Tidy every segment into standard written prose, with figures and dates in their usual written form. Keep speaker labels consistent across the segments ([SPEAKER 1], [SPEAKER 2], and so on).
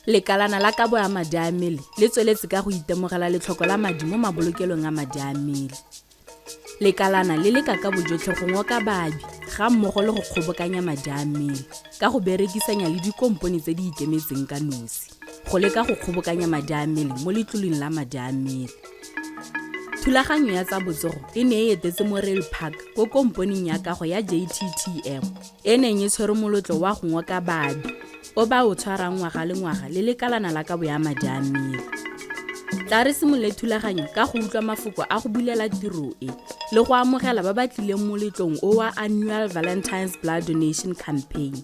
[SPEAKER 1] Lekalana la Kabo ya madi a mmele le tsweletse ka go itemogela letlhoko la madi mo mabolokelong a madi a mmele. Lekalana le leka ka bojotlhe go ngoka babi ga mmogo le go kgobokanya madi a mmele ka go berekisanya le dikompone tse di ikemetseng ka nosi go leka go kgobokanya madi a mmele mo letloleng la madi a mmele. Thulaganyo ya tsa botsogo e ne e etetse mo Rail Park ko komponeng ya kago ya JTTM e neng e tshwere molotlo wa go ngoka babi o ba o tshwarang ngwaga le ngwaga le lekalana la Kabo ya madi a mmele. Tla re simolole thulaganyo ka go utlwa mafoko a go bulela tiro e le go amogela ba ba tlileng mo letlong o wa Annual Valentine's Blood Donation Campaign.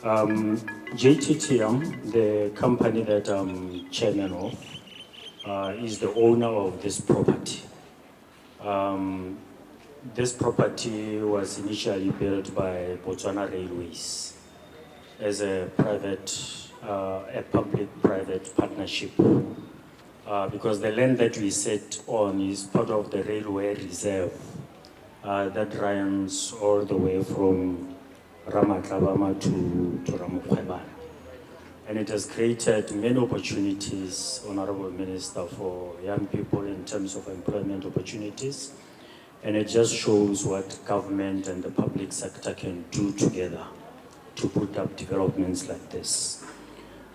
[SPEAKER 2] JTTM, the company that I'm chairman of, is the owner of this property. This property was initially built by Botswana Railways as a public-private partnership because the land that we sit on is part of the railway reserve that runs all the way from Ramatlabama to Ramokhwebane. And it has created many opportunities, Honorable Minister, for young people in terms of employment opportunities. And it just shows what government and the public sector can do together to put up developments like this.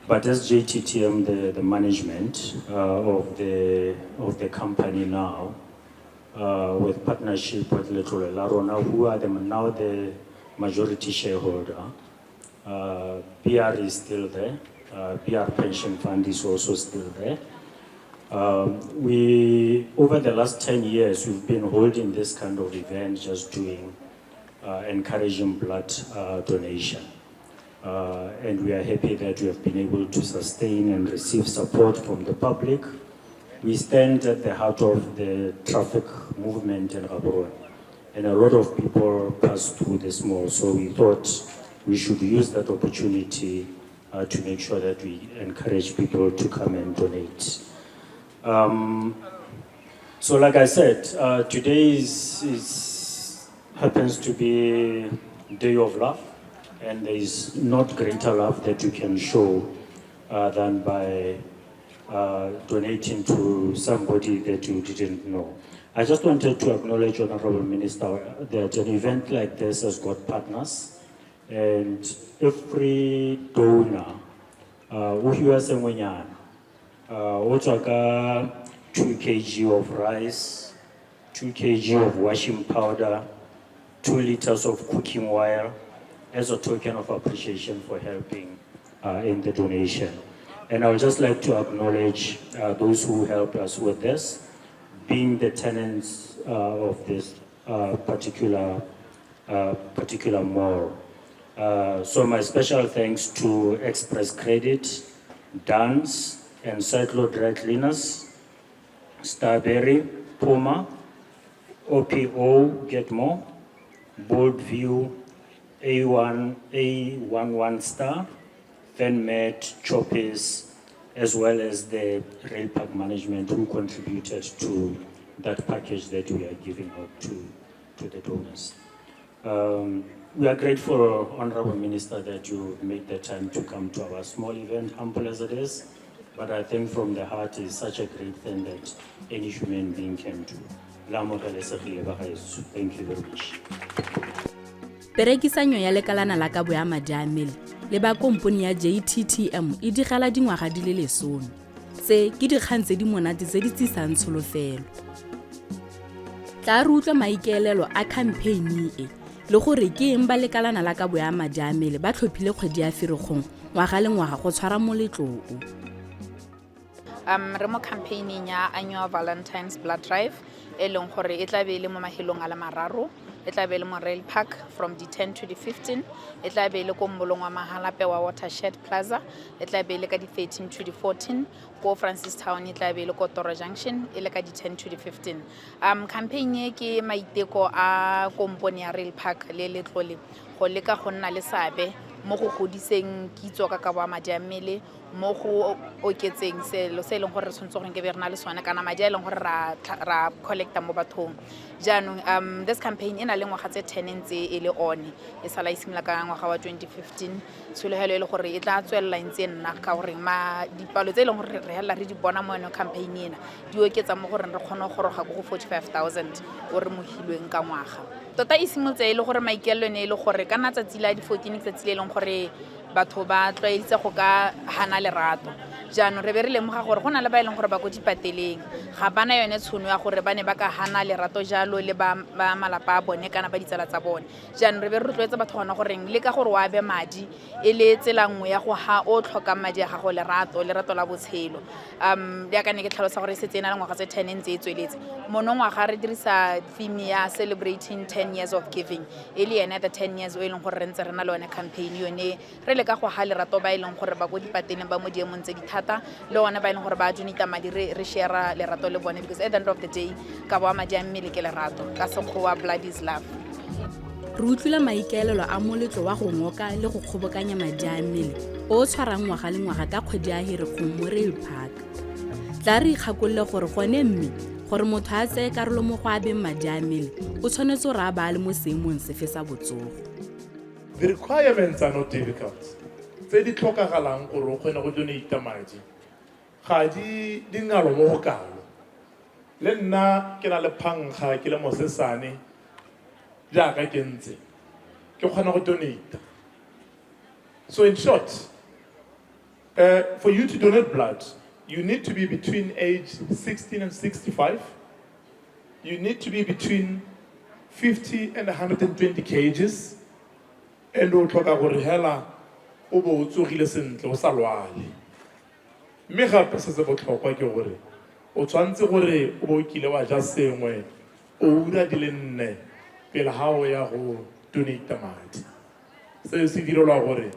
[SPEAKER 2] But as JTTM, the management of the company now, with partnership with Letlole la Rona, who are now the majority shareholder, PR is still there. PR Pension Fund is also still there. Over the last 10 years, we've been holding this kind of event, just doing, encouraging blood donation. And we are happy that we have been able to sustain and receive support from the public. We stand at the heart of the traffic movement in Gaborone, and a lot of people pass through this mall, so we thought we should use that opportunity to make sure that we encourage people to come and donate. So like I said, today happens to be Day of Love, and there is not greater love that you can show than by donating to somebody that you didn't know. I just wanted to acknowledge, Honorable Minister, that an event like this has got partners, and every donor, who has a 2 kg of rice, 2 kg of washing powder, 2 liters of cooking oil, as a token of appreciation for helping in the donation. And I would just like to acknowledge those who helped us with this, being the tenants of this particular mall. So my special thanks to Express Credit, Dance, and Cyclo Dry Cleaners, Starberry, Puma, OPO, Get More, Bold View, A11 Star, FenMed, Choppies, as well as the Rail Park management who contributed to that package that we are giving out to the donors. We are grateful, Honorable Minister, that you made the time to come to our small event, humble as it is, but I think from the heart is such a great thing that any human being can do. Thank you very much.
[SPEAKER 1] Perekisanyo ya lekalana la Kabo ya madi a mmele le ba komponi ya JTTM e digala dingwaga di le 10. Tse ke dikgang tse di monate tse di tsisang tsholofelo. Tla re utlwa maikaelelo a campaign e le gore ke eng ba lekalana la Kabo ya madi a mmele ba tlhophile kgwedi ya Ferikgong ngwaga le ngwaga go tshwara moletlo o.
[SPEAKER 3] Re mo campaigning ya Annual Valentine's Blood Drive e leng gore e tla be le mo mahelong a la mararo, e tla be le mo Rail Park from the 10 to the 15, e tla be le ko mmolong wa Mahalape wa Watershed Plaza, e tla be le ka di 13 to the 14, ko Francis Town e tla be le ko Toro Junction e le ka di 10 to the 15. Campaign e ke maiteko a komponi ya Rail Park le Letlole go leka go nna le seabe mo go godiseng kitso ka kabo ya madi a mmele, mo go oketseng selo se e leng gore re tshwanetse gore ke be re na le sone kana madi a e leng gore ra collecta mo bathong. Jaanong this campaign e na le ngwaga tse 10 ntse e le one e sala e simolola ka ngwaga wa 2015. Tshologelo e le gore e tla tswelela ntse nna ka gore dipalo tse e leng gore re hela re di bona mo yone campaign ena di oketsa mo gore re kgone go goroga go 45,000 o re mohilweng ka ngwaga. Tota e simolotse e le gore maikaelelo ne e le gore ka na tsatsi la di 14 ke tsatsi le e leng gore batho ba tlwaeditse go ka hana lerato. Jaanong re be re lemoga gore go na le ba e leng gore ba ko dipateleng ga bana yone tshono ya gore ba ne ba ka hana lerato jalo le ba malapa a bone kana ba ditsala tsa bone. Jaanong re be re rotloetsa batho gona goreng le ka gore wa be madi e le tsela nngwe ya go ha o tlhokang madi a gago lerato la botshelo. Jaaka ne ke tlhalosa gore se tsena le ngwaga tse 10 ntse e tsweletse monongwaga re dirisa theme ya celebrating 10 years of giving e le ene the 10 years o e leng gore re ntse re na le one campaign yone re le ka go ha lerato ba e leng gore ba go dipateleng ba mo diemong tse di thata le one ba e leng gore ba donate madi re share lerato le bone because at the end of the day ka bo madi a mmele ke lerato ka sekgowa blood is love.
[SPEAKER 1] Re utlwile maikaelelo a moletlo wa go ngoka le go kgobokanya madi a mmele o tshwarang ngwaga le ngwaga ka kgwedi ya Ferikgong mo Rail Park. Tla re ikgakolole gore gone mme gore motho a tseye karolo mo go abeng madi a mmele o tshwanetse gore a ba le mo seemong sefe sa botsogo.
[SPEAKER 4] The requirements are not difficult. Tse di tlhokagalang gore o kgone go donate madi ga di ngalo mo go kalo. Le nna ke na le phangga ke le mosesane jaaka ke ntse ke kgona go donate. So in short, for you to donate blood, you need to be between age 16 and 65. You need to be between 50 and 120 kgs. And o tlhoka gore hela o bo o tsogile sentle o sa lwale. Mme gape se se botlhokwa ke gore o tshwantse gore o bo kile wa ja sengwe o ura di le 4 pele ha o ya go donate madi. Se se direlwa gore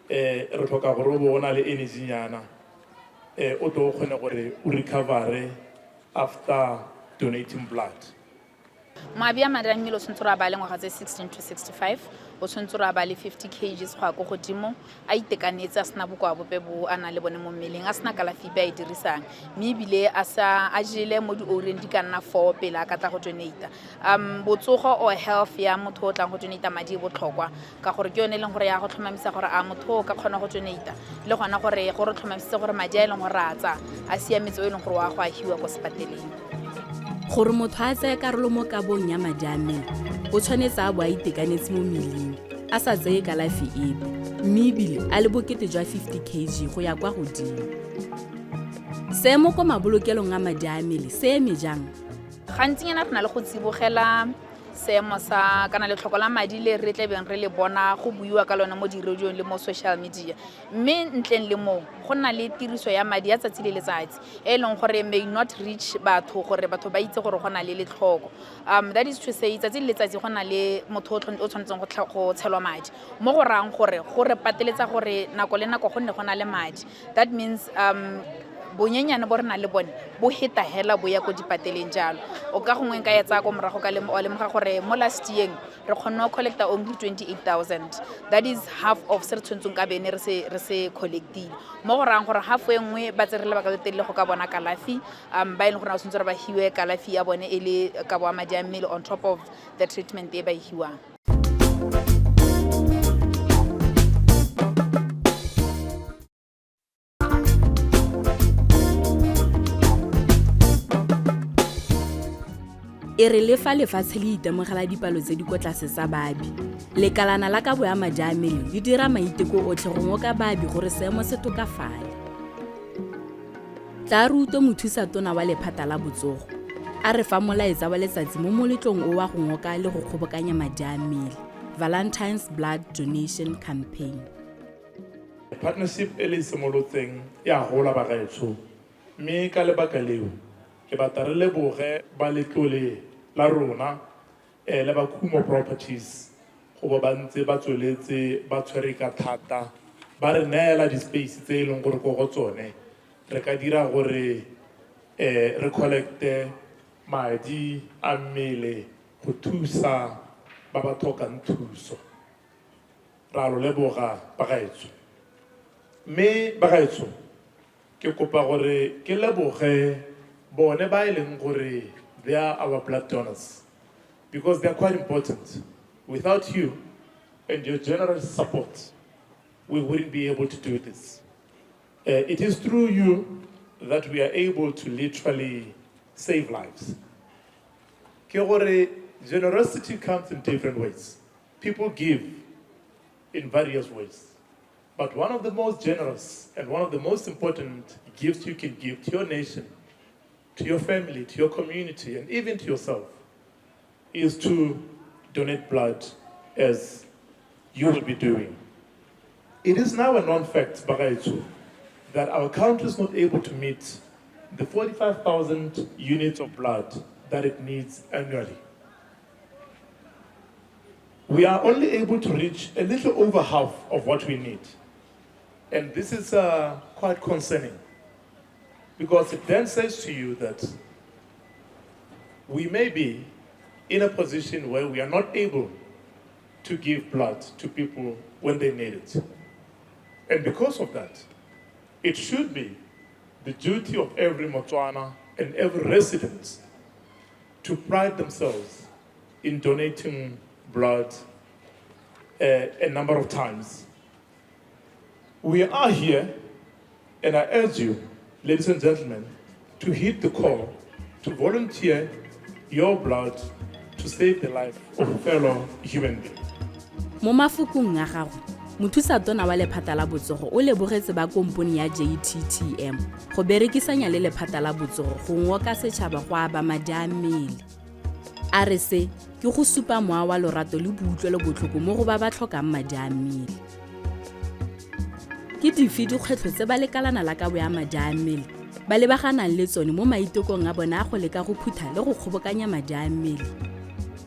[SPEAKER 4] re tlhoka gore o bo ona le energy nyana o tlo kgone gore o recover after donating blood.
[SPEAKER 3] Maabi a madi a mmele o tshwanetse gore a ba le ngwaga tse 16 to 65 o tshwanetse gore a ba le 50 kgs go ya ko godimo a itekanetse a sena bokoa bope bo a na le bone mo mmeleng a sena kalafi ba e dirisang mme ebile a jele mo di-oreng di ka nna 4 pele a ka tla go donata. Botsogo or health ya motho o tlang go donata madi e botlhokwa ka gore ke yone e leng gore ya go tlhomamisa gore a motho o ka kgona go donata le gona gore tlhomamisitse gore madi a e leng gore a tsa a siametse o e leng gore wa go ahiwa ko sepateleng.
[SPEAKER 1] Gore motho a tseye karolo mo kabong ya madi a mmele o tshwanetse a bo a itekanetse mo mmeleng a sa tseye kalafi epe mme ebile a le bokete jwa 50 kg go ya kwa godimo. Seemo ko mabolokelong a madi a mmele se eme jang?
[SPEAKER 3] Gantsinyana re na le go tsibogela seemo sa kana le tlhoko la madi le re tlebeng re le bona go buiwa ka lona mo di-radio le mo social media mme ntleng le mo go nna le tiriso ya madi ya tsatsi le letsatsi e leng gore may not reach batho gore batho ba itse gore go na le letlhoko. That is to say tsatsi le letsatsi go na le motho o tshwanetseng go tshelwa madi mo go rang gore pateletsa gore nako le nako go nne go na le madi. That means bonyenyane bo re na le bone bo heta hela bo ya ko dipateleng jalo o ka gongwe ka etsa ko morago ka lemoga gore mo last year re kgonne collecta only 28,000. That is half of se re tshwantseng ka bene re se collectile mo go rang gore half e nngwe ba tsere le baka le telle go ka bona kalafi ba ile gore ba tshwanetse ba hiwe kalafi ya bone e le ka bo madi a mmele on top of the treatment e ba hiwang. E re le fa lefatshe le itemogela dipalo tse di kwa tlase tsa babi lekalana la kabo ya madi a mmele le dira maiteko otlhe go ngoka babi gore seemo se tokafale. Tla re utlwe mothusatona wa lephata la botsogo a re fa molaetsa wa letsatsi mo moletlong o wa go ngoka le go kgobokanya madi a mmele Valentine's Blood Donation Campaign.
[SPEAKER 4] Partnership e le simolotseng ya gola ba gaetsho mme ka lebaka leo ke batla re leboge ba letlole la rona le ba Kumo Properties go ba ntse ba tsweletse ba tshwere ka thata ba re neela di-space tse e leng gore ko go tsone re ka dira gore re collecte madi a mmele go thusa ba ba tlhokang thuso. ra lo leboga bagaetso mme bagaetso ke kopa gore ke leboge bone ba ileng gore they are our blood donors because they are quite important. Without you and your generous support, we wouldn't be able to do this. It is through you that we are able to literally save lives. Ke gore generosity comes in different ways. People give in various ways. But one of the most generous and one of the most important gifts you can give to your nation, to your family, to your community, and even to yourself, is to donate blood as you will be doing. It is now a known fact, Bagaitsu, that our country is not able to meet the 45,000 units of blood that it needs annually. We are only able to reach a little over half of what we need. And this is quite concerning because it then says to you that we may be in a position where we are not able to give blood to people when they need it. And because of that, it should be the duty of every Motswana and every resident to pride themselves in donating blood a number of times. We are here, and I urge you, ladies and gentlemen, to heed the call to volunteer your blood to save the life of a fellow human being.
[SPEAKER 1] Mo mafokong a gago, Mothusa-tona wa lephata la botsogo o lebogetse ba komponi ya JTTM go berekisanya le lephata la botsogo go ngoka setšhaba go aba madi a mmele. A re se ke go supa moa wa lorato le boutlwelo botlhoko mo go ba ba tlhokang madi a mmele. Ke dife dikgwetlho tse ba lekalana la kabo ya madi a mmele ba lebaganang le tsone mo maitekong a bona a go leka go phutha le go kgobokanya madi a mmele?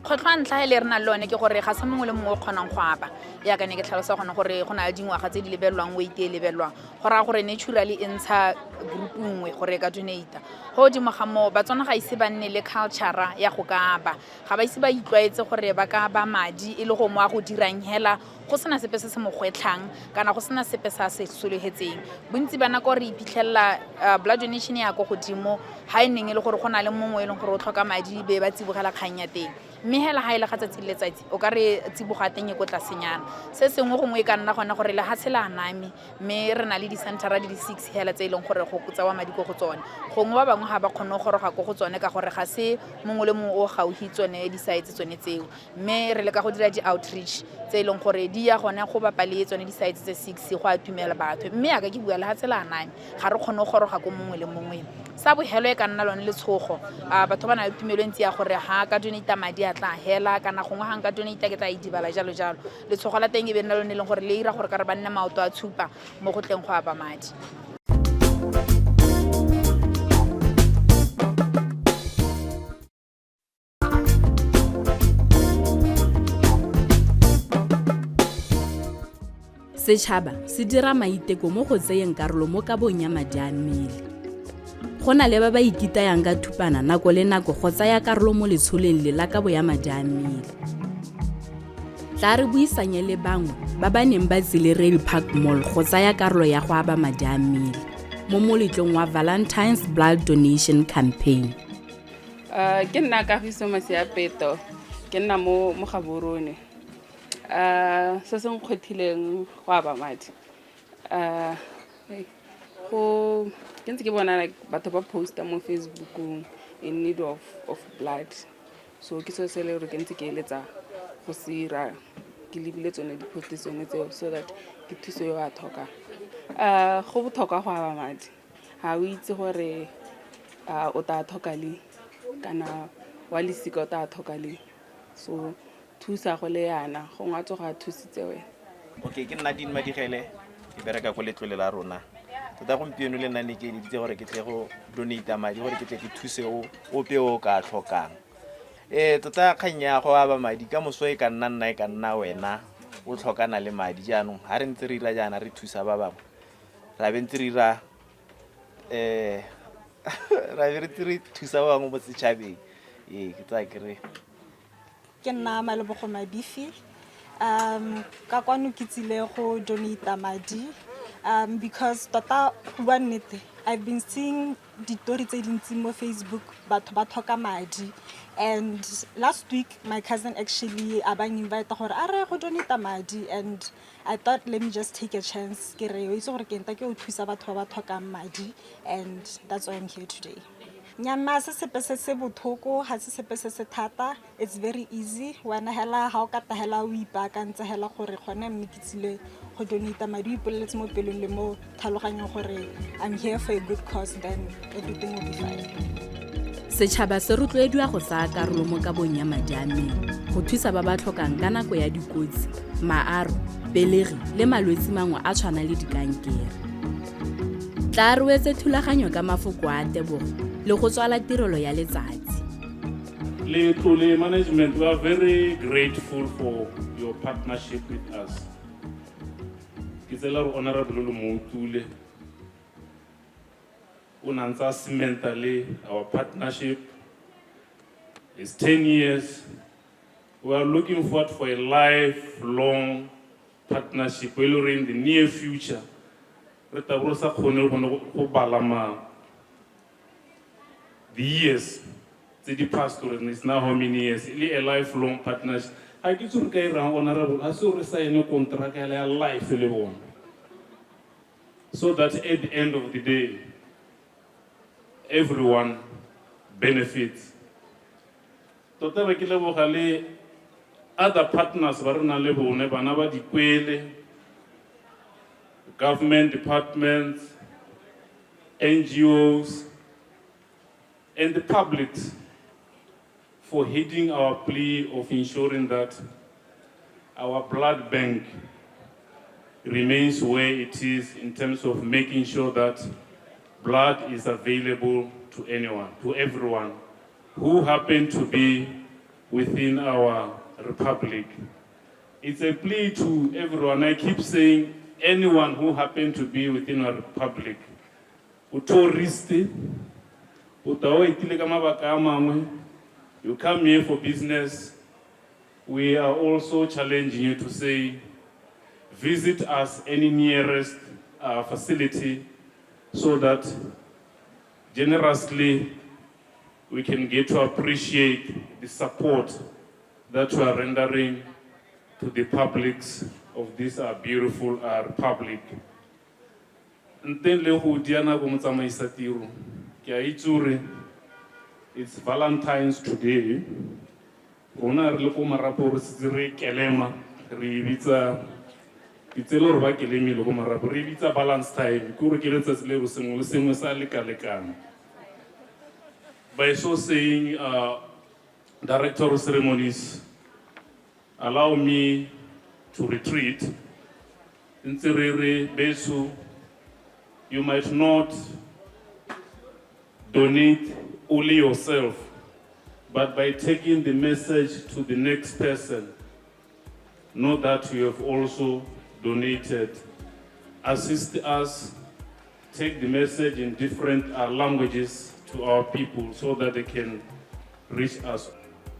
[SPEAKER 3] Kgwetlho ntlha le rena lone ke gore ga se mongwe le mongwe o kgonang go apa ya ka ne ke tlhalosa gone gore go na le dingwaga tse di lebelelwang weight e lebelelwang go raya gore naturally e ntsha group nngwe gore e ka donata go dimo ga moo batswana ga ise ba nne le culture ya go ka aba ga ba ise ba itlwaetse gore ba ka ba madi e le go mo a go dirang hela go sena sepe se se mogwetlhang kana go sena sepe sa se sologetseng bontsi ba nako re iphitlhela blood donation ya go godimo ha e neng e le gore go na le mongwe e leng gore o tlhoka madi be ba tsibogela kgang ya teng mme hela ha ile ga tsatsi le letsatsi o ka re tsiboga teng e go tlasenyana se sengwe gongwe e ka nna gona gore le ha tshela nami mme re na le di centera di 6 hela tse ileng gore go kutsa wa madi go tsone gongwe ba bangwe ha ba kgone go goroga go tsone ka gore ga se mongwe le mongwe o gauhi tsone di sites tsone tseo mme re le ka go dira di outreach tse ileng gore di ya gone go bapale tsone di sites tse 6 go atumela batho mme aka ke bua le ha tshela nami ga re kgone go goroga go mongwe le mongwe sa bohelo e ka nna lone le tshogo batho ba na le tumelo ntsi ya gore ha ka donate madi a tla hela kana gongwe ha nka donate ke tla idibala jalo jalo le tshogo la teng e be nna lone leng gore le ira gore ka re ba nne maoto a tshupa mo go tleng go aba madi.
[SPEAKER 1] Setšhaba se dira maiteko mo go tseyeng karolo mo kabong ya madi a mmele. Go na le ba ba ikitayang ka thupana nako le nako go tsaya karolo mo letsholeng le la kabo ya madi a mmele. Tla re buisanye le bangwe ba ba neng ba tsile Rail Park Mall go tsaya karolo ya go aba madi a mmele mo moletlong wa Valentine's Blood Donation Campaign.
[SPEAKER 5] Ke nna Kagiso Masiapeto, ke nna mo Gaborone. Se se nkgothileng go aba madi. Go ke ntse ke bona like batho ba posta mo Facebook in need of blood. So ke so se le re ke ntse ke eletsa go sira ke lebile tsone di postišene tseo so that ke thuso yo a thoka. Go botlhokwa go aba madi. Ha o itse gore o ta thoka le kana wa lisika o ta thoka le. So thusa go le yana go ngwatso ga thusitse wena.
[SPEAKER 6] Okay, ke nna din madigele ke bereka go letlole la rona. Tota gompieno le nna ne ke ditse gore ke tle go donate madi gore ke tle ke thuse o pe o ka tlhokang. Tota kganya go aba madi ka moso e ka nna e ka nna wena o tlhokana le madi jaanong ha re ntse re ira jana re thusa ba bangwe ra be ntse re ira ra be re thusa ba bangwe mo setšhabeng ke tla ke re
[SPEAKER 7] ke nna Malebogo Madifi ka kwano ke tsile go donate madi because tota go bua nnete I've been seeing ditori tse dintsi mo Facebook batho ba tlhoka madi, and last week my cousin actually abang invite gore are go donate madi, and I thought let me just take a chance ke re o itse gore ke nta ke o thusa batho ba tlhokang madi, and that's why I'm here today. Nyama se sepe se bothoko ha se sepe se thata, it's very easy wana hela ha o ka tahela o ipaakantse hela gore gone mme ke tsile go donate madi ipoletse mo pelong le mo tlhaloganyong gore I'm here for a good cause, then everything will be fine.
[SPEAKER 1] Setšhaba se rotloediwa go tsaya karolo mo kabong ya madi a mmele go thusa ba ba tlhokang ka nako ya dikotsi, maaro, pelegi le malwetse mangwe a tshwana le dikankere. Tla re wetse thulaganyo ka mafoko a tebogo le go tswala tirelo ya letsatsi.
[SPEAKER 8] Letlole management, we are very grateful for your partnership with us. Kitsela Honorable Lumutule unanza cimentally our partnership is 10 years. We are looking forward for a lifelong partnership in the near future. The years, the past is now how many years? A lifelong partnership. I get to get around honorable. I saw sign a contract a life so that at the end of the day, everyone benefits. Other partners government departments, NGOs, and the public for heeding our plea of ensuring that our blood bank remains where it is in terms of making sure that blood is available to anyone, to everyone who happen to be within our republic. It's a plea to everyone. I keep saying anyone who happen to be within our republic. You come here for business. We are also challenging you to say, visit us any nearest facility so that generously we can get to appreciate the support that you are rendering to the publics of this beautiful republic. It's Valentine's today. It's a lot of balance time. By so saying, Director of Ceremonies, allow me to retreat. In Serere, Besu, you might not donate only yourself, but by taking the message to the next person, know that you have also donated. Assist us, take the message in different languages to our people so that they can reach us.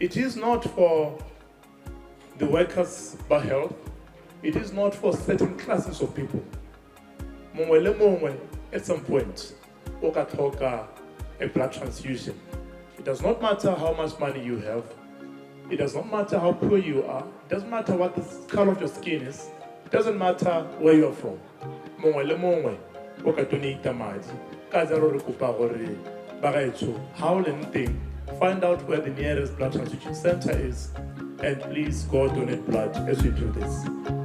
[SPEAKER 4] It is not for the workers by health. It is not for certain classes of people. At some point, a blood transfusion. It does not matter how much money you have. It does not matter how poor you are. It doesn't matter what the color of your skin is. It doesn't matter where you're from. Find out where the nearest blood transfusion center is, and please go donate blood as we do this.